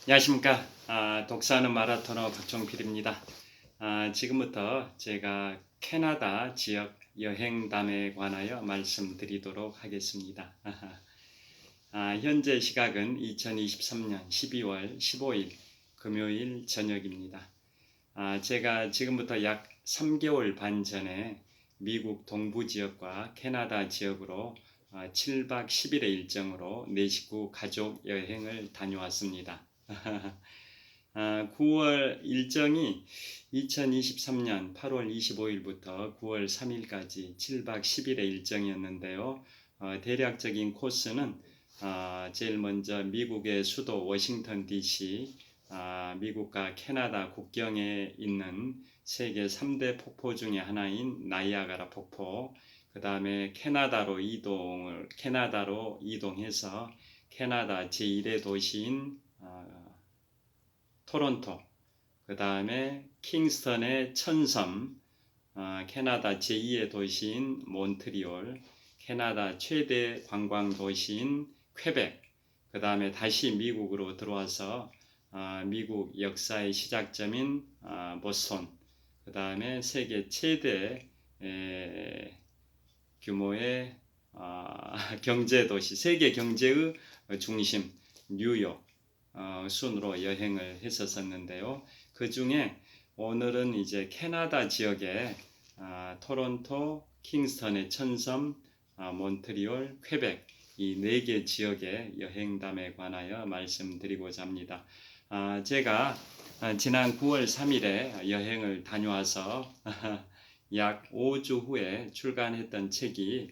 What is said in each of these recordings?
안녕하십니까. 독서하는 마라토너 박종필입니다. 지금부터 제가 캐나다 지역 여행담에 관하여 말씀드리도록 하겠습니다. 현재 시각은 2023년 12월 15일 금요일 저녁입니다. 제가 지금부터 약 3개월 반 전에 미국 동부 지역과 캐나다 지역으로 7박 10일의 일정으로 내 식구 가족 여행을 다녀왔습니다. 9월 일정이 2023년 8월 25일부터 9월 3일까지 7박 10일의 일정이었는데요. 대략적인 코스는 제일 먼저 미국의 수도 워싱턴 DC, 미국과 캐나다 국경에 있는 세계 3대 폭포 중의 하나인 나이아가라 폭포, 그 다음에 캐나다로 이동해서 캐나다 제1의 도시인 토론토, 그 다음에 킹스턴의 천섬, 캐나다 제2의 도시인 몬트리올, 캐나다 최대 관광 도시인 퀘벡, 그 다음에 다시 미국으로 들어와서 미국 역사의 시작점인 보스턴, 그 다음에 세계 최대 규모의 경제 도시, 세계 경제의 중심 뉴욕 순으로 여행을 했었는데요. 그 중에 오늘은 이제 캐나다 지역의 토론토, 킹스턴의 천섬, 몬트리올, 퀘벡 이 4개 지역의 여행담에 관하여 말씀드리고자 합니다. 제가 지난 9월 3일에 여행을 다녀와서 약 5주 후에 출간했던 책이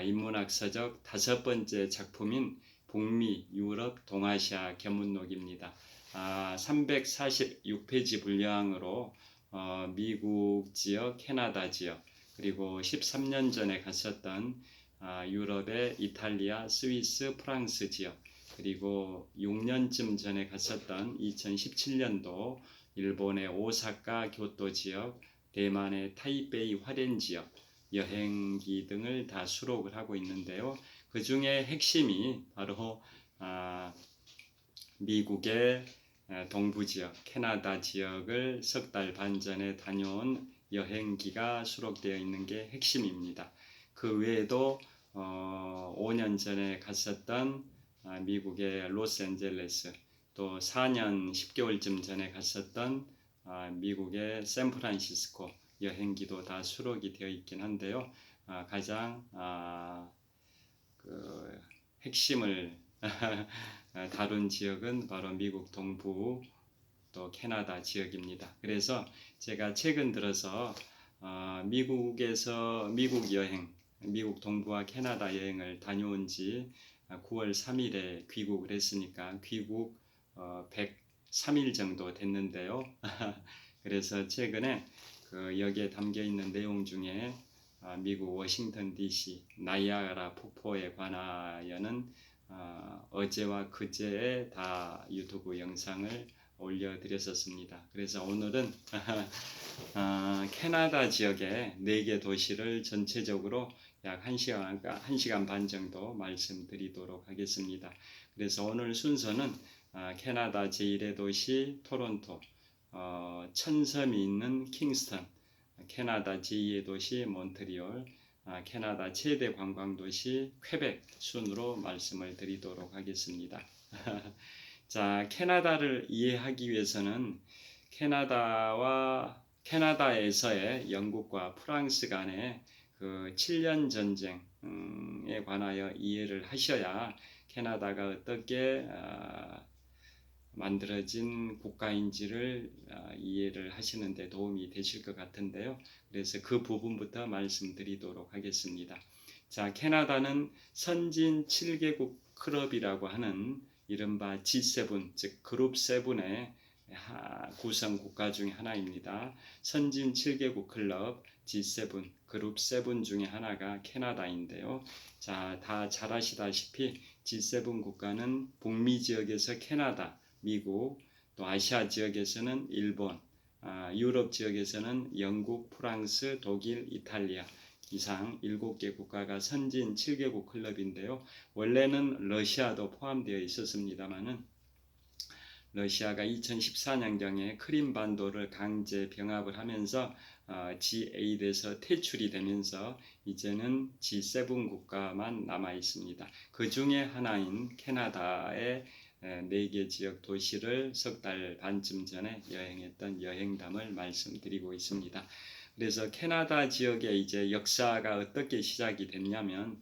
인문학서적 5번째 작품인 북미, 유럽, 동아시아 견문록입니다. 346페이지 분량으로 미국 지역, 캐나다 지역, 그리고 13년 전에 갔었던 유럽의 이탈리아, 스위스, 프랑스 지역, 그리고 6년쯤 전에 갔었던 2017년도 일본의 오사카, 교토 지역, 대만의 타이베이, 화롄 지역, 여행기 등을 다 수록을 하고 있는데요. 그 중에 핵심이 바로 미국의 동부 지역, 캐나다 지역을 석 달 반 전에 다녀온 여행기가 수록되어 있는 게 핵심입니다. 그 외에도 5년 전에 갔었던 미국의 로스앤젤레스, 또 4년 10개월쯤 전에 갔었던 미국의 샌프란시스코 여행기도 다 수록이 되어 있긴 한데요. 가장 그 핵심을 다룬 지역은 바로 미국 동부 또 캐나다 지역입니다. 그래서 제가 최근 들어서 미국에서 미국 여행, 미국 동부와 캐나다 여행을 다녀온 지 9월 3일에 귀국을 했으니까 귀국 103일 정도 됐는데요. 그래서 최근에 여기에 담겨 있는 내용 중에 미국 워싱턴 DC 나이아가라 폭포에 관하여는 어제와 그제에 다 유튜브 영상을 올려드렸었습니다. 그래서 오늘은 캐나다 지역의 4개 도시를 전체적으로 약 1시간 반 정도 말씀드리도록 하겠습니다. 그래서 오늘 순서는 캐나다 제1의 도시 토론토, 천섬이 있는 킹스턴, 캐나다 제2의 도시 몬트리올, 캐나다 최대 관광도시 퀘벡 순으로 말씀을 드리도록 하겠습니다. 자, 캐나다를 이해하기 위해서는 캐나다에서의 영국과 프랑스 간의 그 7년 전쟁에 관하여 이해를 하셔야 캐나다가 어떻게 만들어진 국가인지를 이해를 하시는 데 도움이 되실 것 같은데요. 그래서 그 부분부터 말씀드리도록 하겠습니다. 자, 캐나다는 선진 7개국 클럽이라고 하는 이른바 G7, 즉 그룹 7의 구성 국가 중에 하나입니다. 선진 7개국 클럽 G7, 그룹 7 중에 하나가 캐나다인데요. 자, 다 잘 아시다시피 G7 국가는 북미 지역에서 캐나다, 미국, 또 아시아 지역에서는 일본, 유럽 지역에서는 영국, 프랑스, 독일, 이탈리아 이상 7개 국가가 선진 7개국 클럽인데요. 원래는 러시아도 포함되어 있었습니다만은 러시아가 2014년경에 크림반도를 강제 병합을 하면서 G8에서 퇴출이 되면서 이제는 G7 국가만 남아 있습니다. 그 중에 하나인 캐나다의 4개 지역 도시를 석 달 반쯤 전에 여행했던 여행담을 말씀드리고 있습니다. 그래서 캐나다 지역의 이제 역사가 어떻게 시작이 됐냐면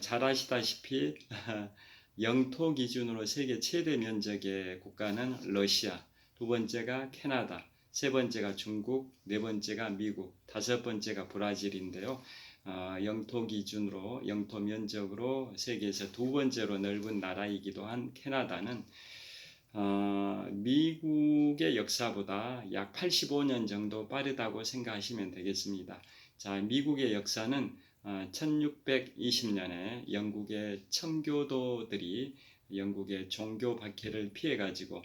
잘 아시다시피 영토 기준으로 세계 최대 면적의 국가는 러시아, 두 번째가 캐나다, 세 번째가 중국, 네 번째가 미국, 다섯 번째가 브라질인데요. 영토 기준으로 영토 면적으로 세계에서 두 번째로 넓은 나라이기도 한 캐나다는 미국의 역사보다 약 85년 정도 빠르다고 생각하시면 되겠습니다. 자, 미국의 역사는 1620년에 영국의 청교도들이 영국의 종교 박해를 피해 가지고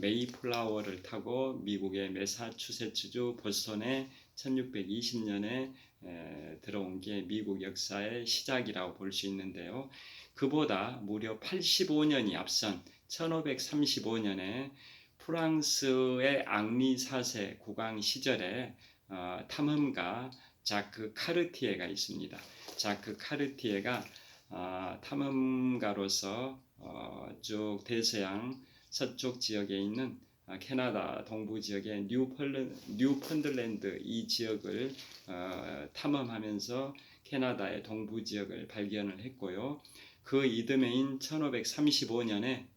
메이플라워를 타고 미국의 매사추세츠주 보스턴에 1620년에 들어온 게 미국 역사의 시작이라고 볼 수 있는데요. 그보다 무려 85년이 앞선 1535년에 프랑스의 앙리 4세 국왕 시절에 탐험가 자크 카르티에가 있습니다. 자크 카르티에가 탐험가로서 쭉 대서양 서쪽 지역에 있는 캐나다 동부 지역의 뉴펀들랜드 이 지역을 탐험하면서 캐나다의 동부 지역을 발견을 했고요. 그 이듬해인 1535년에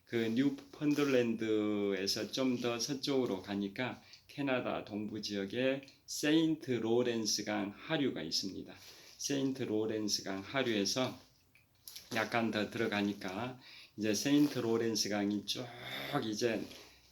그 뉴펀들랜드에서 좀 더 서쪽으로 가니까 캐나다 동부 지역에 세인트 로렌스 강 하류가 있습니다. 세인트 로렌스 강 하류에서 약간 더 들어가니까 이제 세인트 로렌스 강이 쭉 이제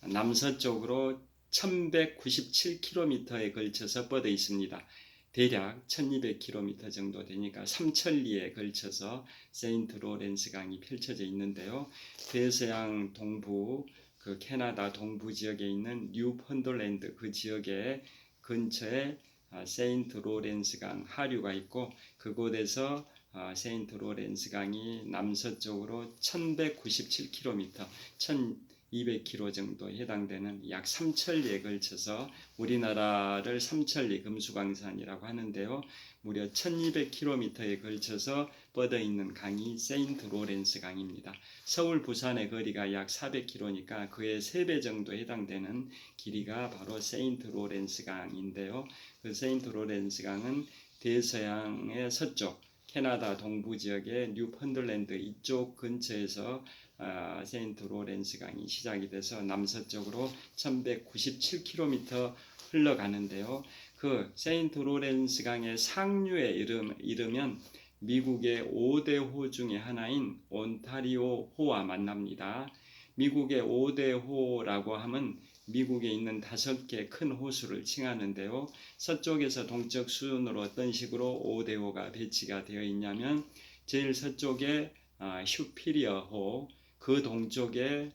남서쪽으로 1197km에 걸쳐서 뻗어 있습니다. 대략 1200km 정도 되니까 3천리에 걸쳐서 세인트 로렌스 강이 펼쳐져 있는데요. 대서양 동부 그 캐나다 동부 지역에 있는 뉴펀들랜드 그 지역의 근처에 세인트 로렌스 강 하류가 있고 그곳에서 세인트 로렌스 강이 남서쪽으로 1197km, 1200km 정도 해당되는 약 3천리에 걸쳐서 우리나라를 삼천리 금수강산이라고 하는데요. 무려 1200km에 걸쳐서 뻗어 있는 강이 세인트 로렌스 강입니다. 서울 부산의 거리가 약 400km니까 그의 3배 정도 해당되는 길이가 바로 세인트 로렌스 강인데요. 그 세인트 로렌스 강은 대서양의 서쪽 캐나다 동부 지역의 뉴펀들랜드 이쪽 근처에서 세인트 로렌스 강이 시작이 돼서 남서쪽으로 1197km 흘러가는데요. 그 세인트 로렌스 강의 상류에 이르면 미국의 5대 호 중에 하나인 온타리오 호와 만납니다. 미국의 5대 호라고 하면 미국에 있는 5개 큰 호수를 칭하는데요. 서쪽에서 동쪽 수준으로 어떤 식으로 5대 호가 배치가 되어 있냐면 제일 서쪽에 슈피리어 호, 그 동쪽에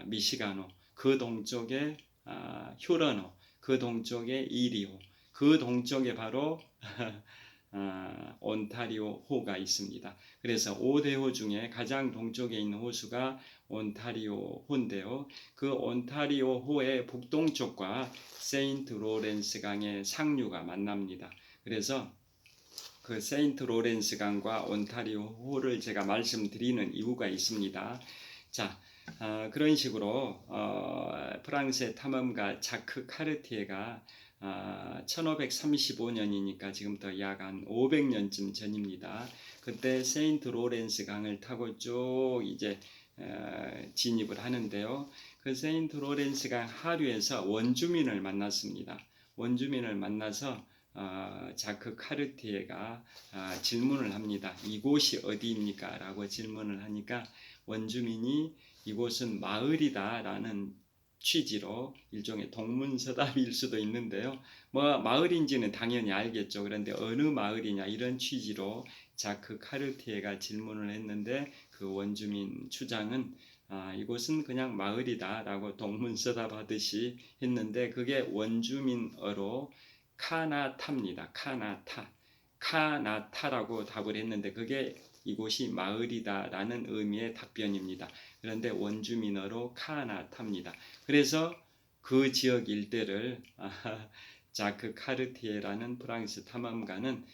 미시간호, 그 동쪽에 휴런호, 그 동쪽에 이리호, 그 동쪽에 바로 온타리오 호가 있습니다. 그래서 5대 호 중에 가장 동쪽에 있는 호수가 온타리오 호인데요. 그 온타리오 호의 북동쪽과 세인트 로렌스 강의 상류가 만납니다. 그래서 그 세인트 로렌스 강과 온타리오 호를 제가 말씀드리는 이유가 있습니다. 자, 그런 식으로 프랑스의 탐험가 자크 카르티에가 1535년이니까 지금부터 약 한 500년쯤 전입니다. 그때 세인트 로렌스 강을 타고 쭉 이제 진입을 하는데요. 그 세인트 로렌스 강 하류에서 원주민을 만났습니다. 원주민을 만나서 자크 카르티에가 질문을 합니다. 이곳이 어디입니까? 라고 질문을 하니까 원주민이 이곳은 마을이다 라는 취지로 일종의 동문서답일 수도 있는데요. 뭐 마을인지는 당연히 알겠죠. 그런데 어느 마을이냐 이런 취지로 자크 카르티에가 질문을 했는데 그 원주민 추장은 이곳은 그냥 마을이다 라고 동문서답하듯이 했는데 그게 원주민어로 카나타입니다. 카나타라고 답을 했는데 그게 이곳이 마을이다라는 의미의 답변입니다. 그런데 원주민어로 카나타입니다. 그래서 그 지역 일대를 자크 카르티에라는 프랑스 탐험가는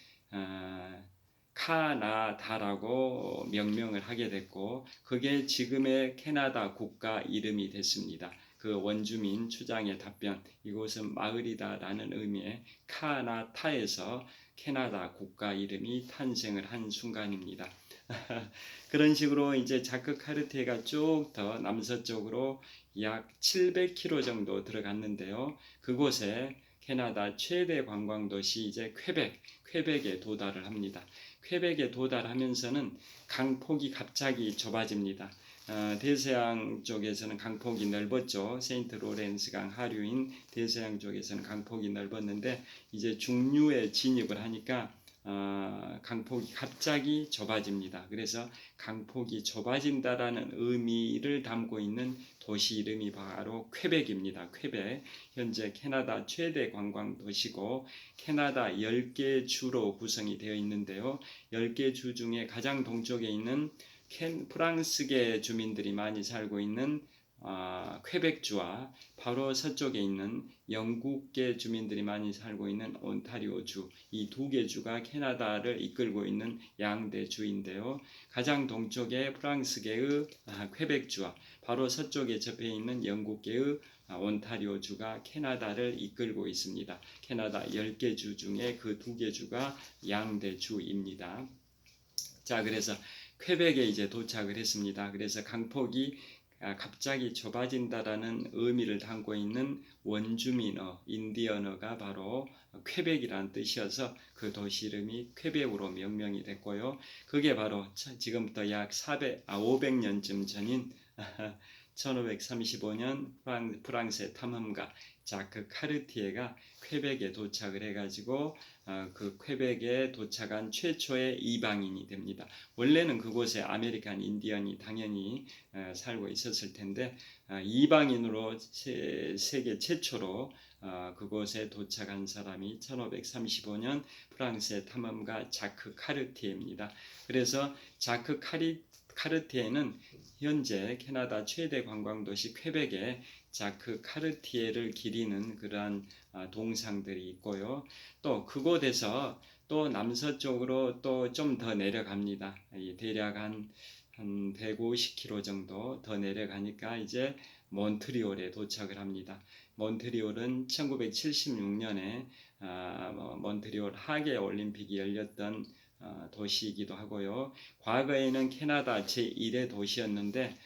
카나다라고 명명을 하게 됐고, 그게 지금의 캐나다 국가 이름이 됐습니다. 그 원주민 추장의 답변, 이곳은 마을이다라는 의미의 카나타에서 캐나다 국가 이름이 탄생을 한 순간입니다. 그런 식으로 이제 자크 카르티에가 쭉 더 남서쪽으로 약 700km 정도 들어갔는데요. 그곳에 캐나다 최대 관광 도시 이제 퀘벡에 도달을 합니다. 퀘벡에 도달하면서는 강폭이 갑자기 좁아집니다. 대서양 쪽에서는 강폭이 넓었죠. 세인트 로렌스 강 하류인 대서양 쪽에서는 강폭이 넓었는데 이제 중류에 진입을 하니까 강폭이 갑자기 좁아집니다. 그래서 강폭이 좁아진다라는 의미를 담고 있는 도시 이름이 바로 퀘벡입니다. 퀘벡, 현재 캐나다 최대 관광 도시고 캐나다 10개 주로 구성이 되어 있는데요. 10개 주 중에 가장 동쪽에 있는 프랑스계 주민들이 많이 살고 있는 퀘벡주와 바로 서쪽에 있는 영국계 주민들이 많이 살고 있는 온타리오주, 이 두 개 주가 캐나다를 이끌고 있는 양대 주인데요. 가장 동쪽에 프랑스계의 퀘벡주와 바로 서쪽에 접해 있는 영국계의 온타리오주가 캐나다를 이끌고 있습니다. 캐나다 10개 주 중에 그 두 개 주가 양대 주입니다. 자, 그래서 퀘벡에 이제 도착을 했습니다. 그래서 강폭이 갑자기 좁아진다라는 의미를 담고 있는 원주민어, 인디언어가 바로 퀘벡이라는 뜻이어서 그 도시 이름이 퀘벡으로 명명이 됐고요. 그게 바로 지금부터 약 500년쯤 전인 1535년 프랑스의 탐험가 자크 카르티에가 퀘벡에 도착을 해가지고 그 퀘벡에 도착한 최초의 이방인이 됩니다. 원래는 그곳에 아메리칸 인디언이 당연히 살고 있었을 텐데 이방인으로 세계 최초로 그곳에 도착한 사람이 1535년 프랑스의 탐험가 자크 카르티에입니다. 그래서 자크 카르티에는 현재 캐나다 최대 관광도시 퀘벡에 자크 카르티에를 기리는 그러한 동상들이 있고요. 또 그곳에서 또 남서쪽으로 또 좀 더 내려갑니다. 대략 한 150km 정도 더 내려가니까 이제 몬트리올에 도착을 합니다. 몬트리올은 1976년에 몬트리올 하계 올림픽이 열렸던 도시이기도 하고요. 과거에는 캐나다 제1의 도시였는데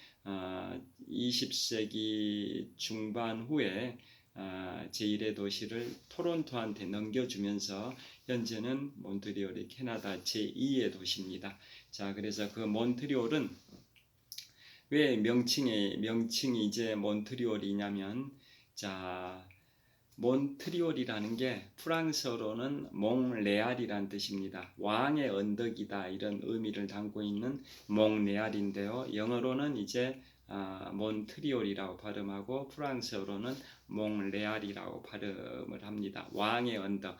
20세기 중반 후에 제1의 도시를 토론토한테 넘겨주면서 현재는 몬트리올이 캐나다 제2의 도시입니다. 자, 그래서 그 몬트리올은 왜 명칭이 이제 몬트리올이냐면, 자, 몬트리올이라는 게 프랑스어로는 몽레알이라는 뜻입니다. 왕의 언덕이다 이런 의미를 담고 있는 몽레알인데요. 영어로는 이제 몬트리올이라고 발음하고 프랑스어로는 몽레알이라고 발음을 합니다. 왕의 언덕.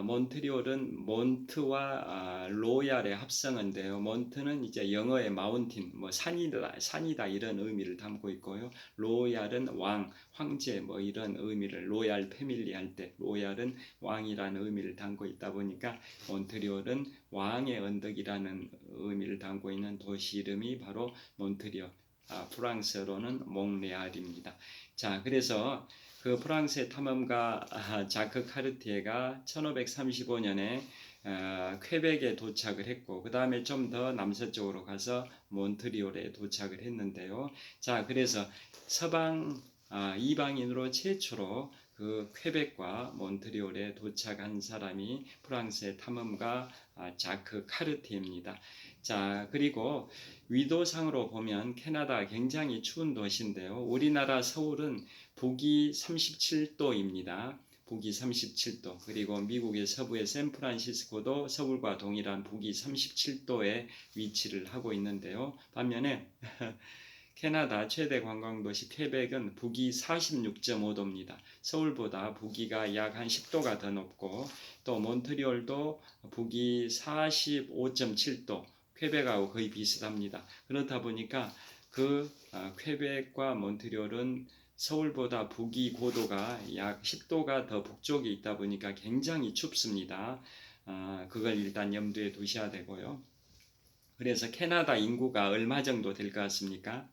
몬트리올은 몬트와 로얄의 합성어인데요. 몬트는 이제 영어의 마운틴, 산이다 이런 의미를 담고 있고요. 로얄은 왕, 황제 이런 의미를 로얄 패밀리 할 때 로얄은 왕이라는 의미를 담고 있다 보니까 몬트리올은 왕의 언덕이라는 의미를 담고 있는 도시 이름이 바로 몬트리올. 프랑스어로는 몽레알입니다. 자, 그래서 그 프랑스의 탐험가 자크 카르티에가 1535년에 퀘벡에 도착을 했고 그 다음에 좀 더 남서쪽으로 가서 몬트리올에 도착을 했는데요. 자, 그래서 서방 이방인으로 최초로 그 퀘벡과 몬트리올에 도착한 사람이 프랑스의 탐험가 자크 카르티에입니다. 자, 그리고 위도상으로 보면 캐나다 굉장히 추운 도시인데요. 우리나라 서울은 북위 37도입니다. 북위 37도. 그리고 미국의 서부의 샌프란시스코도 서울과 동일한 북위 37도에 위치를 하고 있는데요. 반면에 캐나다 최대 관광도시 퀘벡은 북위 46.5도입니다. 서울보다 북위가 약 한 10도가 더 높고 또 몬트리올도 북위 45.7도, 퀘벡하고 거의 비슷합니다. 그렇다 보니까 퀘벡과 몬트리올은 서울보다 북위 고도가 약 10도가 더 북쪽에 있다 보니까 굉장히 춥습니다. 그걸 일단 염두에 두셔야 되고요. 그래서 캐나다 인구가 얼마 정도 될 것 같습니까?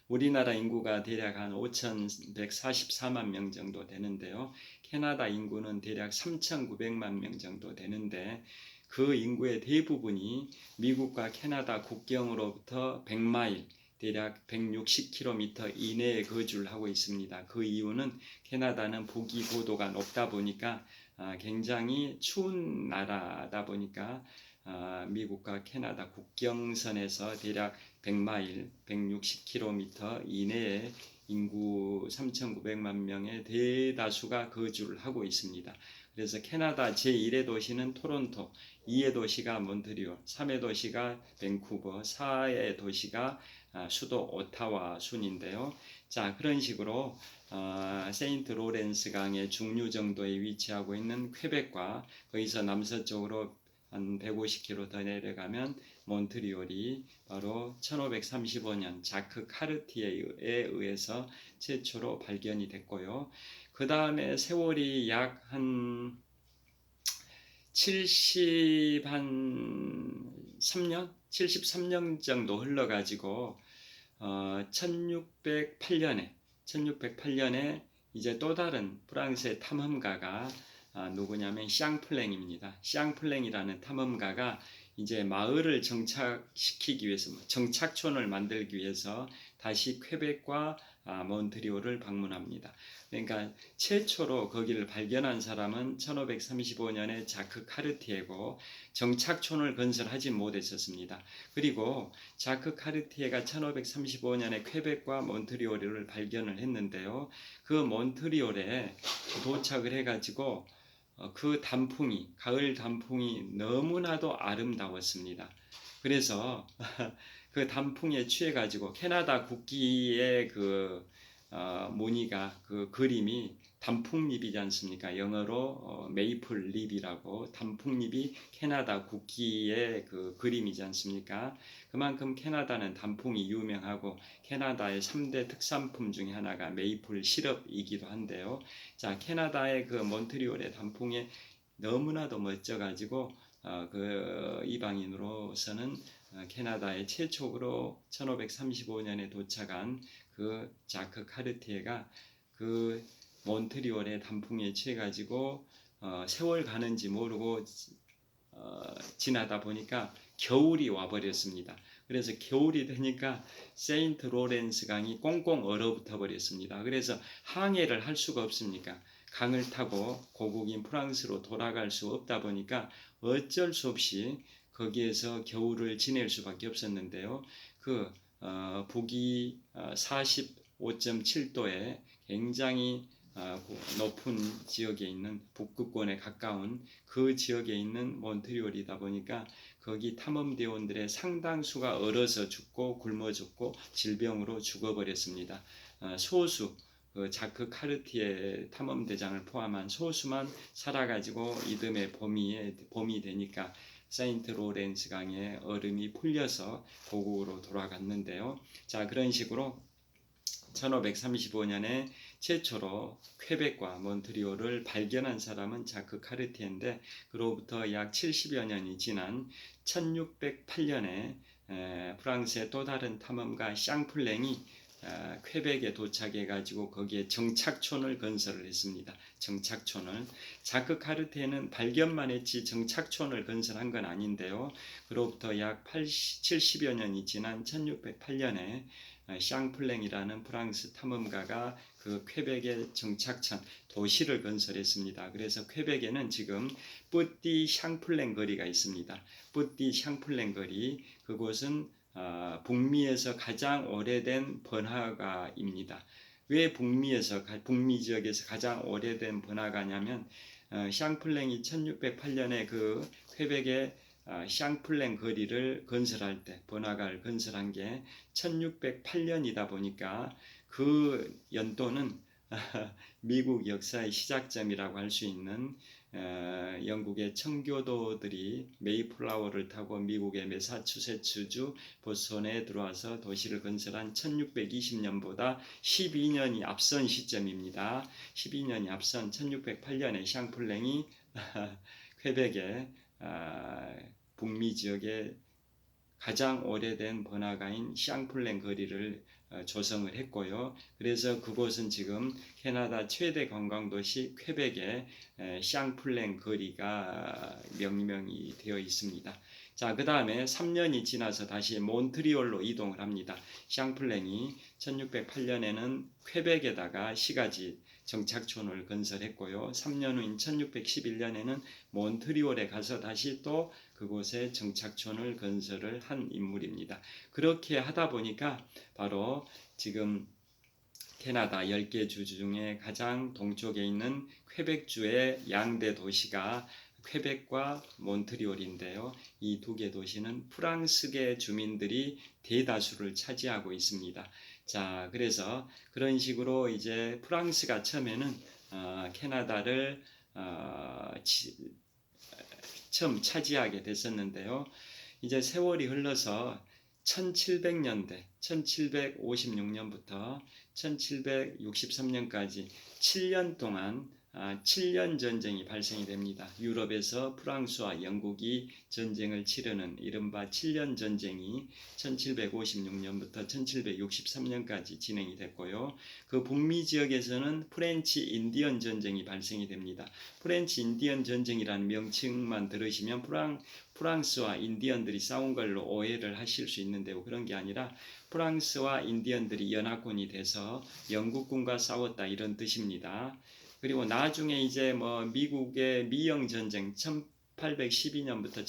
우리나라 인구가 대략 한 5,144만 명 정도 되는데요. 캐나다 인구는 대략 3,900만 명 정도 되는데 그 인구의 대부분이 미국과 캐나다 국경으로부터 100마일, 대략 160km 이내에 거주를 하고 있습니다. 그 이유는 캐나다는 북위 고도가 높다 보니까 굉장히 추운 나라다 보니까 미국과 캐나다 국경선에서 대략 100마일, 160km 이내에 인구 3,900만 명의 대다수가 거주를 하고 있습니다. 그래서 캐나다 제1의 도시는 토론토, 2의 도시가 몬트리올, 3의 도시가 밴쿠버, 4의 도시가 수도 오타와 순인데요. 자, 그런 식으로 세인트 로렌스 강의 중류 정도에 위치하고 있는 퀘벡과 거기서 남서쪽으로 한 150km 더 내려가면 몬트리올이 바로 1535년 자크 카르티에에 의해서 최초로 발견이 됐고요. 그 다음에 세월이 약 한 73년 정도 흘러가지고 1608년에 이제 또 다른 프랑스의 탐험가가 누구냐면 샹플랭입니다. 샹플랭이라는 탐험가가 이제 마을을 정착시키기 위해서, 정착촌을 만들기 위해서 다시 퀘벡과 몬트리올을 방문합니다. 그러니까 최초로 거기를 발견한 사람은 1535년에 자크 카르티에고 정착촌을 건설하지 못했었습니다. 그리고 자크 카르티에가 1535년에 퀘벡과 몬트리올을 발견을 했는데요. 그 몬트리올에 도착을 해가지고 그 단풍이, 가을 단풍이 너무나도 아름다웠습니다. 그래서 그 단풍에 취해가지고 캐나다 국기의 무늬가, 그 그림이 단풍잎이지 않습니까? 영어로 메이플 립이라고, 단풍잎이 캐나다 국기의 그 그림이지 않습니까? 그만큼 캐나다는 단풍이 유명하고 캐나다의 3대 특산품 중에 하나가 메이플 시럽이기도 한데요. 자, 캐나다의 그 몬트리올의 단풍에 너무나도 멋져가지고 그 이방인으로서는 캐나다의 최초로 1535년에 도착한 그 자크 카르티에가 그 몬트리올의 단풍에 취해가지고 세월 가는지 모르고 지나다 보니까 겨울이 와버렸습니다. 그래서 겨울이 되니까 세인트 로렌스 강이 꽁꽁 얼어붙어 버렸습니다. 그래서 항해를 할 수가 없습니까? 강을 타고 고국인 프랑스로 돌아갈 수 없다 보니까 어쩔 수 없이 거기에서 겨울을 지낼 수밖에 없었는데요. 북위 45.7도에 굉장히 높은 지역에 있는 북극권에 가까운 그 지역에 있는 몬트리올이다 보니까 거기 탐험대원들의 상당수가 얼어서 죽고 굶어 죽고 질병으로 죽어버렸습니다. 소수 자크 카르티에 탐험대장을 포함한 소수만 살아가지고 이듬해 봄이 되니까 세인트 로렌스 강의 얼음이 풀려서 고국으로 돌아갔는데요. 자, 그런 식으로 1535년에 최초로 퀘벡과 몬트리올을 발견한 사람은 자크 카르티에인데 그로부터 약 70여 년이 지난 1608년에 프랑스의 또 다른 탐험가 샹플랭이 퀘벡에 도착해가지고 거기에 정착촌을 건설을 했습니다. 정착촌을. 자크 카르티에는 발견만 했지 정착촌을 건설한 건 아닌데요. 그로부터 약 70여 년이 지난 1608년에 샹플랭이라는 프랑스 탐험가가 그 퀘벡의 정착촌 도시를 건설했습니다. 그래서 퀘벡에는 지금 뿌띠 샹플랭 거리가 있습니다. 뿌띠 샹플랭 거리, 그곳은 북미에서 가장 오래된 번화가입니다. 왜 북미 지역에서 가장 오래된 번화가냐면 샹플랭이 1608년에 그 퀘벡의 샹플랭 거리를 건설할 때 번화가를 건설한 게 1608년이다 보니까 그 연도는 미국 역사의 시작점이라고 할 수 있는 영국의 청교도들이 메이플라워를 타고 미국의 매사추세츠주 보스턴에 들어와서 도시를 건설한 1620년보다 12년이 앞선 시점입니다. 12년이 앞선 1608년에 샹플랭이 퀘벡의 북미 지역의 가장 오래된 번화가인 샹플랭 거리를 조성을 했고요. 그래서 그곳은 지금 캐나다 최대 관광도시 퀘벡의 샹플랭 거리가 명명이 되어 있습니다. 자, 그 다음에 3년이 지나서 다시 몬트리올로 이동을 합니다. 샹플랭이 1608년에는 퀘벡에다가 시가지 정착촌을 건설했고요. 3년 후인 1611년에는 몬트리올에 가서 다시 또 그곳에 정착촌을 건설을 한 인물입니다. 그렇게 하다 보니까 바로 지금 캐나다 10개 주 중에 가장 동쪽에 있는 퀘벡주의 양대 도시가 퀘벡과 몬트리올인데요. 이 두 개 도시는 프랑스계 주민들이 대다수를 차지하고 있습니다. 자, 그래서 그런 식으로 이제 프랑스가 처음에는 캐나다를 처음 차지하게 됐었는데요. 이제 세월이 흘러서 1700년대, 1756년부터 1763년까지 7년 동안 7년 전쟁이 발생이 됩니다. 유럽에서 프랑스와 영국이 전쟁을 치르는 이른바 7년 전쟁이 1756년부터 1763년까지 진행이 됐고요. 그 북미 지역에서는 프렌치 인디언 전쟁이 발생이 됩니다. 프렌치 인디언 전쟁이라는 명칭만 들으시면 프랑스와 인디언들이 싸운 걸로 오해를 하실 수 있는데요. 그런 게 아니라 프랑스와 인디언들이 연합군이 돼서 영국군과 싸웠다 이런 뜻입니다. 그리고 나중에 이제 미국의 미영 전쟁 1812년부터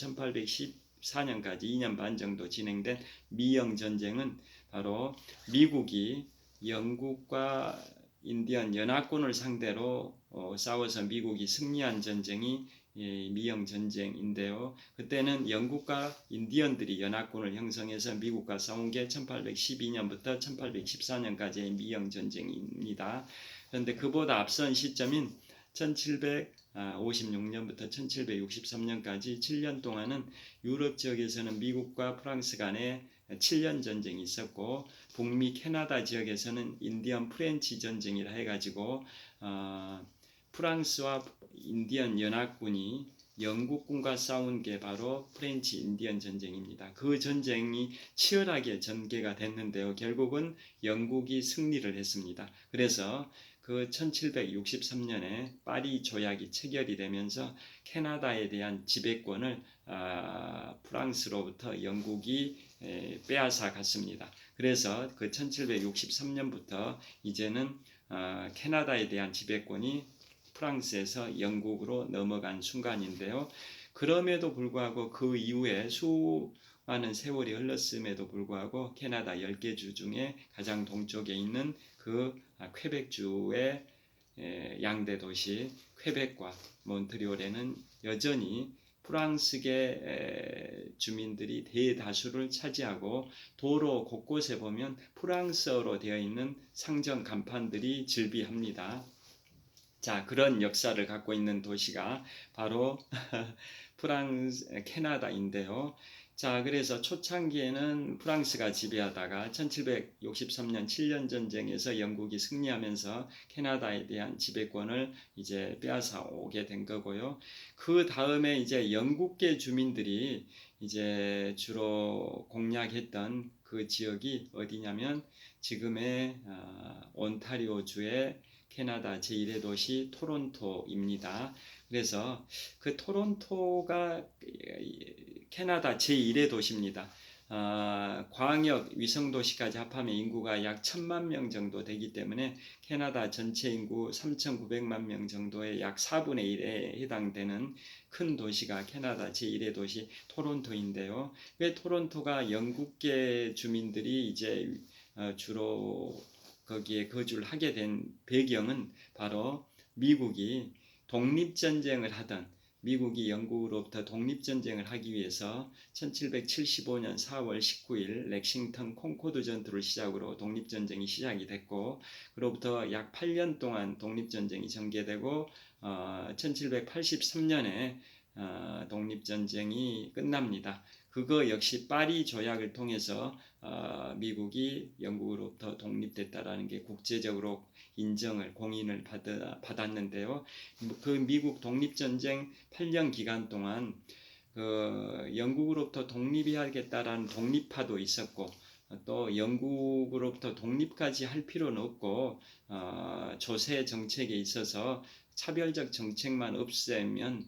1814년까지 2년 반 정도 진행된 미영 전쟁은 바로 미국이 영국과 인디언 연합군을 상대로 싸워서 미국이 승리한 전쟁이 미영 전쟁인데요. 그때는 영국과 인디언들이 연합군을 형성해서 미국과 싸운 게 1812년부터 1814년까지의 미영 전쟁입니다. 그런데 그보다 앞선 시점인 1756년부터 1763년까지 7년 동안은 유럽 지역에서는 미국과 프랑스 간에 7년 전쟁이 있었고 북미 캐나다 지역에서는 인디언 프렌치 전쟁이라 해가지고 프랑스와 인디언 연합군이 영국군과 싸운 게 바로 프렌치 인디언 전쟁입니다. 그 전쟁이 치열하게 전개가 됐는데요. 결국은 영국이 승리를 했습니다. 그래서 그 1763년에 파리 조약이 체결이 되면서 캐나다에 대한 지배권을 프랑스로부터 영국이 빼앗아 갔습니다. 그래서 그 1763년부터 이제는 캐나다에 대한 지배권이 프랑스에서 영국으로 넘어간 순간인데요. 그럼에도 불구하고 그 이후에 수많은 세월이 흘렀음에도 불구하고 캐나다 10개 주 중에 가장 동쪽에 있는 그 퀘벡주의 양대 도시 퀘벡과 몬트리올에는 여전히 프랑스계 주민들이 대다수를 차지하고 도로 곳곳에 보면 프랑스어로 되어 있는 상점 간판들이 즐비합니다. 자, 그런 역사를 갖고 있는 도시가 바로 캐나다인데요. 자, 그래서 초창기에는 프랑스가 지배하다가 1763년 7년 전쟁에서 영국이 승리하면서 캐나다에 대한 지배권을 이제 빼앗아 오게 된 거고요. 그 다음에 이제 영국계 주민들이 이제 주로 공략했던 그 지역이 어디냐면 지금의 온타리오주의 캐나다 제1의 도시 토론토입니다. 그래서 그 토론토가 캐나다 제1의 도시입니다. 광역 위성도시까지 합하면 인구가 약 1000만 명 정도 되기 때문에 캐나다 전체 인구 3,900만 명 정도의 약 4분의 1에 해당되는 큰 도시가 캐나다 제1의 도시 토론토인데요. 왜 토론토가 영국계 주민들이 이제 주로 거기에 거주를 하게 된 배경은 바로 미국이 독립전쟁을 하던 미국이 영국으로부터 독립전쟁을 하기 위해서 1775년 4월 19일 렉싱턴 콩코드 전투를 시작으로 독립전쟁이 시작이 됐고, 그로부터 약 8년 동안 독립전쟁이 전개되고 1783년에 독립전쟁이 끝납니다. 그거 역시 파리 조약을 통해서 미국이 영국으로부터 독립됐다라는 게 국제적으로 인정을 공인을 받았는데요. 그 미국 독립전쟁 8년 기간 동안 그 영국으로부터 독립해야겠다라는 독립파도 있었고, 또 영국으로부터 독립까지 할 필요는 없고 조세 정책에 있어서 차별적 정책만 없애면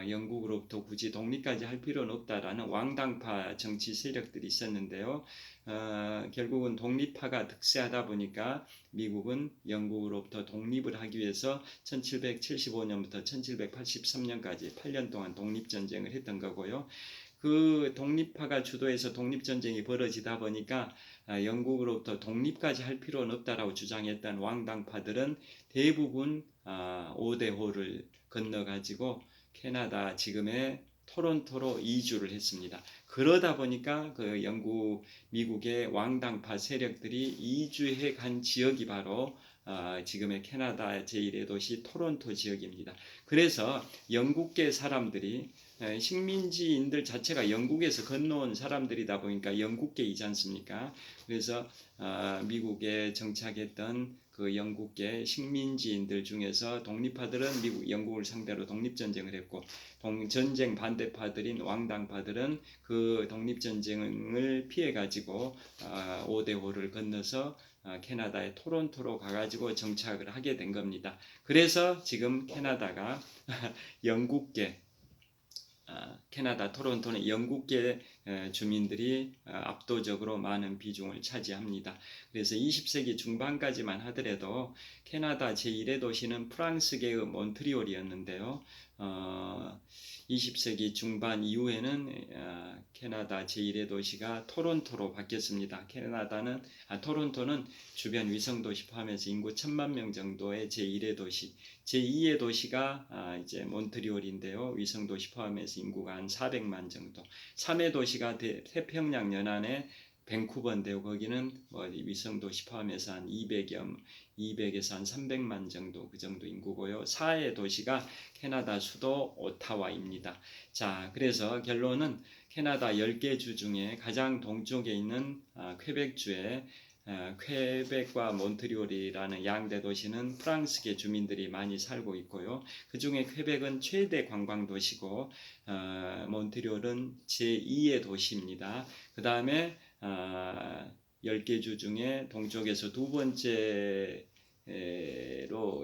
영국으로부터 굳이 독립까지 할 필요는 없다라는 왕당파 정치 세력들이 있었는데요. 결국은 독립파가 득세하다 보니까 미국은 영국으로부터 독립을 하기 위해서 1775년부터 1783년까지 8년 동안 독립전쟁을 했던 거고요. 그 독립파가 주도해서 독립전쟁이 벌어지다 보니까 영국으로부터 독립까지 할 필요는 없다라고 주장했던 왕당파들은 대부분 5대호를 건너가지고 캐나다 지금의 토론토로 이주를 했습니다. 그러다 보니까 그 미국의 왕당파 세력들이 이주해 간 지역이 바로 지금의 캐나다 제1의 도시 토론토 지역입니다. 그래서 영국계 사람들이 식민지인들 자체가 영국에서 건너온 사람들이다 보니까 영국계이지 않습니까? 그래서 미국에 정착했던 그 영국계 식민지인들 중에서 독립파들은 영국을 상대로 독립전쟁을 했고, 전쟁 반대파들인 왕당파들은 그 독립전쟁을 피해가지고 5대호를 건너서 캐나다의 토론토로 가가지고 정착을 하게 된 겁니다. 그래서 지금 캐나다가 영국계 캐나다 토론토는 영국계 주민들이 압도적으로 많은 비중을 차지합니다. 그래서 20세기 중반까지만 하더라도 캐나다 제1의 도시는 프랑스계의 몬트리올이었는데요. 20세기 중반 이후에는 캐나다 제1의 도시가 토론토로 바뀌었습니다. 토론토는 주변 위성도시 포함해서 인구 1000만 명 정도의 제1의 도시, 제2의 도시가 이제 몬트리올인데요. 위성도시 포함해서 인구가 한 400만 정도. 3의 도시가 태평양 연안의 밴쿠버인데요. 거기는 위성도시 포함해서 한 200에서 한 300만 정도, 그 정도 인구고요. 4의 도시가 캐나다 수도 오타와입니다. 자, 그래서 결론은 캐나다 10개 주 중에 가장 동쪽에 있는 퀘벡주의 퀘벡과 몬트리올이라는 양대 도시는 프랑스계 주민들이 많이 살고 있고요. 그 중에 퀘벡은 최대 관광 도시고 몬트리올은 제2의 도시입니다. 그 다음에 10개 주 중에 동쪽에서 두 번째로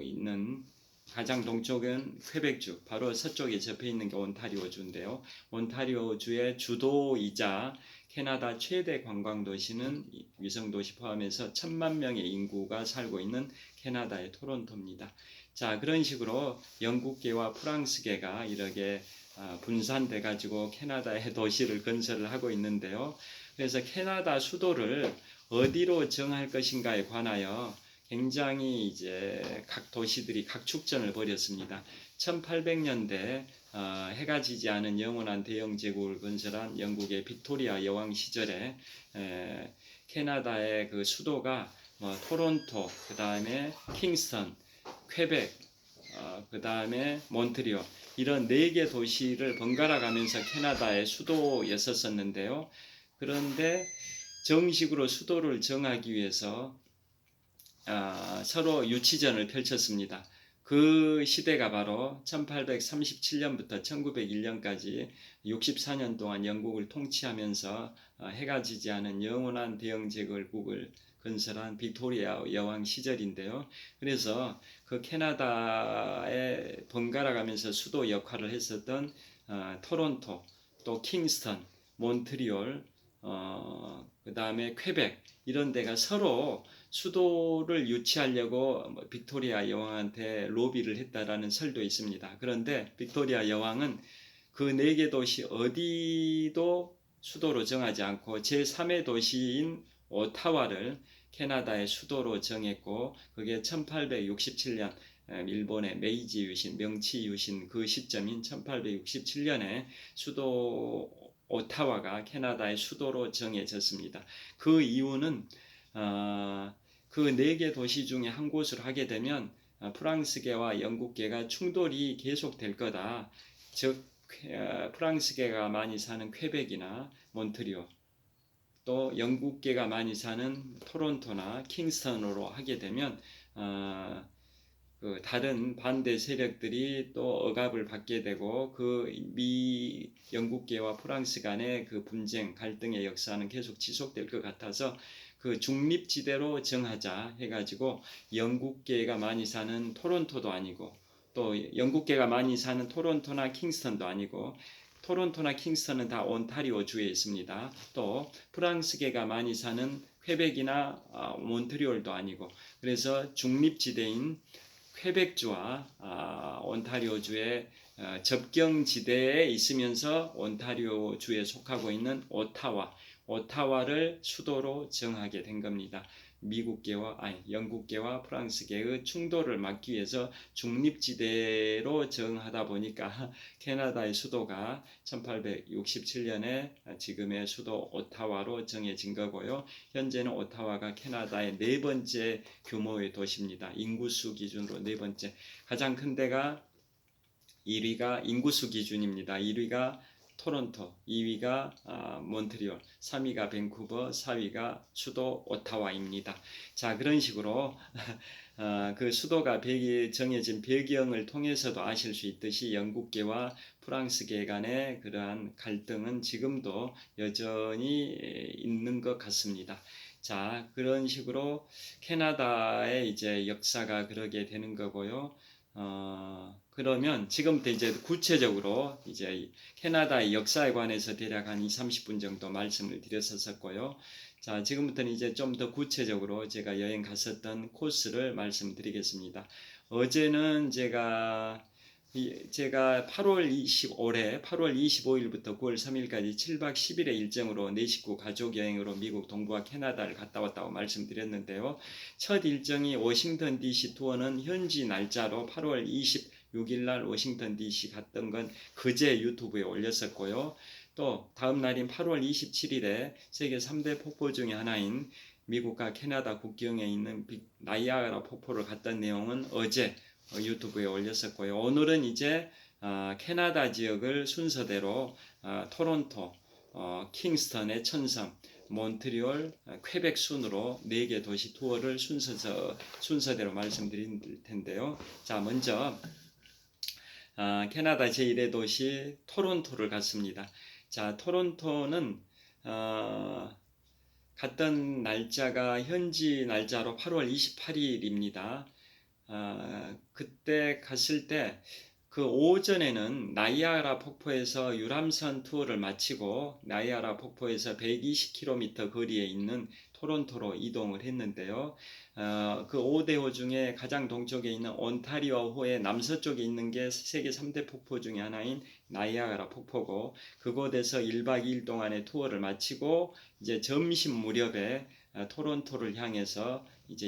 있는 가장 동쪽은 퀘벡주, 바로 서쪽에 접해 있는 게 온타리오주인데요. 온타리오주의 주도이자 캐나다 최대 관광 도시는 위성도시 포함해서 1000만 명의 인구가 살고 있는 캐나다의 토론토입니다. 자, 그런 식으로 영국계와 프랑스계가 이렇게 분산돼 가지고 캐나다의 도시를 건설을 하고 있는데요. 그래서 캐나다 수도를 어디로 정할 것인가에 관하여 굉장히 이제 각 도시들이 각축전을 벌였습니다. 1800년대 해가 지지 않은 영원한 대영 제국을 건설한 영국의 빅토리아 여왕 시절에 캐나다의 그 수도가 토론토, 그 다음에 킹스턴, 퀘벡, 그 다음에 몬트리올, 이런 4개 도시를 번갈아 가면서 캐나다의 수도였었는데요. 그런데 정식으로 수도를 정하기 위해서 서로 유치전을 펼쳤습니다. 그 시대가 바로 1837년부터 1901년까지 64년 동안 영국을 통치하면서 해가 지지 않은 영원한 대영 제국을 건설한 빅토리아 여왕 시절인데요. 그래서 그 캐나다에 번갈아 가면서 수도 역할을 했었던 토론토, 또 킹스턴, 몬트리올, 그 다음에 퀘벡, 이런 데가 서로 수도를 유치하려고 빅토리아 여왕한테 로비를 했다라는 설도 있습니다. 그런데 빅토리아 여왕은 그 4개 도시 어디도 수도로 정하지 않고 제3의 도시인 오타와를 캐나다의 수도로 정했고, 그게 1867년 일본의 메이지 유신, 명치 유신 그 시점인 1867년에 수도 오타와가 캐나다의 수도로 정해졌습니다. 그 이유는 그 4개 도시 중에 한 곳으로 하게 되면 프랑스계와 영국계가 충돌이 계속될 거다. 즉 프랑스계가 많이 사는 퀘벡이나 몬트리올, 또 영국계가 많이 사는 토론토나 킹스턴으로 하게 되면 그 다른 반대 세력들이 또 억압을 받게 되고 그 미 영국계와 프랑스 간의 그 분쟁, 갈등의 역사는 계속 지속될 것 같아서 그 중립지대로 정하자 해가지고 영국계가 많이 사는 토론토도 아니고 또 영국계가 많이 사는 토론토나 킹스턴도 아니고 토론토나 킹스턴은 다 온타리오 주에 있습니다. 또 프랑스계가 많이 사는 퀘벡이나 몬트리올도 아니고 그래서 중립지대인 퀘벡주와 온타리오주의 접경지대에 있으면서 온타리오주에 속하고 있는 오타와를 수도로 정하게 된 겁니다. 영국계와 프랑스계의 충돌을 막기 위해서 중립지대로 정하다 보니까 캐나다의 수도가 1867년에 지금의 수도 오타와로 정해진 거고요. 현재는 오타와가 캐나다의 4번째 규모의 도시입니다. 인구수 기준으로 4번째. 가장 큰 데가 1위가 인구수 기준입니다. 1위가 토론토, 2위가 몬트리올, 3위가 밴쿠버, 4위가 수도 오타와입니다. 자, 그런 식으로 그 수도가 정해진 배경을 통해서도 아실 수 있듯이 영국계와 프랑스계 간의 그러한 갈등은 지금도 여전히 있는 것 같습니다. 자, 그런 식으로 캐나다의 이제 역사가 그러게 되는 거고요. 그러면 지금부터 이제 구체적으로 이제 캐나다의 역사에 관해서 대략 한 20-30분 정도 말씀을 드렸었고요. 자, 지금부터는 이제 좀 더 구체적으로 제가 여행 갔었던 코스를 말씀드리겠습니다. 어제는 제가 8월 25일부터 9월 3일까지 7박 10일의 일정으로 내 식구 가족 여행으로 미국 동부와 캐나다를 갔다 왔다고 말씀드렸는데요. 첫 일정이 워싱턴 DC 투어는 현지 날짜로 8월 26일 날 워싱턴 DC 갔던 건 그제 유튜브에 올렸었고요. 또 다음 날인 8월 27일에 세계 3대 폭포 중에 하나인 미국과 캐나다 국경에 있는 나이아가라 폭포를 갔던 내용은 어제 유튜브에 올렸었고요. 오늘은 이제 캐나다 지역을 순서대로 토론토, 킹스턴의 천섬, 몬트리올, 퀘벡 순으로 4개 도시 투어를 순서대로 말씀드릴 텐데요. 자, 먼저 캐나다 제1의 도시 토론토를 갔습니다. 자, 토론토는 갔던 날짜가 현지 날짜로 8월 28일입니다. 그때 갔을 때 그 오전에는 나이아가라 폭포에서 유람선 투어를 마치고 나이아가라 폭포에서 120km 거리에 있는 토론토로 이동을 했는데요. 그 5대호 중에 가장 동쪽에 있는 온타리오호의 남서쪽에 있는 게 세계 3대 폭포 중에 하나인 나이아가라 폭포고 그곳에서 1박 2일 동안의 투어를 마치고 이제 점심 무렵에 토론토를 향해서 이제